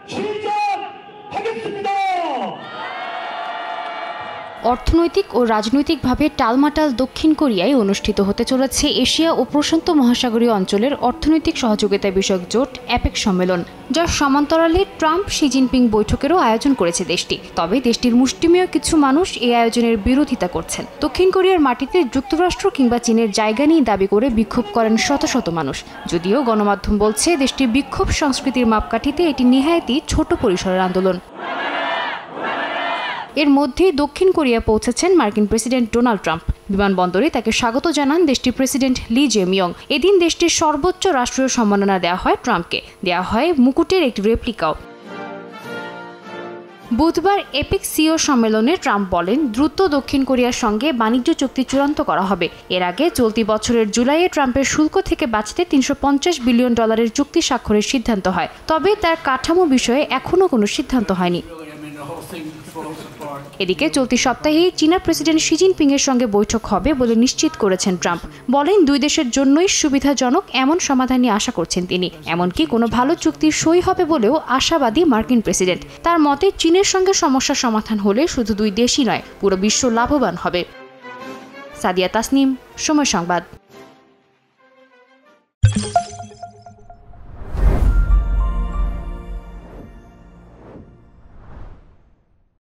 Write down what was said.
시작하겠습니다. অর্থনৈতিক ও রাজনৈতিকভাবে টালমাটাল দক্ষিণ কোরিয়ায় অনুষ্ঠিত হতে চলেছে এশিয়া ও প্রশান্ত মহাসাগরীয় অঞ্চলের অর্থনৈতিক সহযোগিতা বিষয়ক জোট অ্যাপেক সম্মেলন, যার সমান্তরালে ট্রাম্প শি জিনপিং বৈঠকেরও আয়োজন করেছে দেশটি। তবে দেশটির মুষ্টিমেয় কিছু মানুষ এই আয়োজনের বিরোধিতা করছেন। দক্ষিণ কোরিয়ার মাটিতে যুক্তরাষ্ট্র কিংবা চীনের জায়গা নিয়ে দাবি করে বিক্ষোভ করেন শত শত মানুষ। যদিও গণমাধ্যম বলছে দেশটির বিক্ষোভ সংস্কৃতির মাপকাঠিতে এটি নেহায়েতই ছোট পরিসরের আন্দোলন। এর মধ্যেই দক্ষিণ কোরিয়া পৌঁছেছেন মার্কিন প্রেসিডেন্ট ডোনাল্ড ট্রাম্প। বিমানবন্দরে তাকে স্বাগত জানান দেশটির প্রেসিডেন্ট লি জে-মিয়ং। এদিন দেশটির সর্বোচ্চ রাষ্ট্রীয় সম্মাননা দেওয়া হয় ট্রাম্পকে। দেওয়া হয় মুকুটের একটি রেপ্লিকাও। বুধবার এপেক সিও সম্মেলনে ট্রাম্প বলেন, দ্রুত দক্ষিণ কোরিয়ার সঙ্গে বাণিজ্য চুক্তি চূড়ান্ত করা হবে। এর আগে চলতি বছরের জুলাইয়ে ট্রাম্পের শুল্ক থেকে বাঁচতে $350 বিলিয়ন চুক্তি স্বাক্ষরের সিদ্ধান্ত হয়। তবে তার কাঠামো বিষয়ে এখনও কোনো সিদ্ধান্ত হয়নি। এদিকে চলতি সপ্তাহেই চীনা প্রেসিডেন্ট শি জিনপিং এর সঙ্গে বৈঠক হবে বলে নিশ্চিত করেছেন ট্রাম্প। বলেন, দুই দেশের জন্যই সুবিধাজনক এমন সমাধানই আশা করছেন তিনি। এমনকি কোনো ভালো চুক্তির সই হবে বলেও আশাবাদী মার্কিন প্রেসিডেন্ট। তার মতে চীনের সঙ্গে সমস্যার সমাধান হলে শুধু দুই দেশই নয়, পুরো বিশ্ব লাভবান হবে। সাদিয়া তাসনিম, সময় সংবাদ।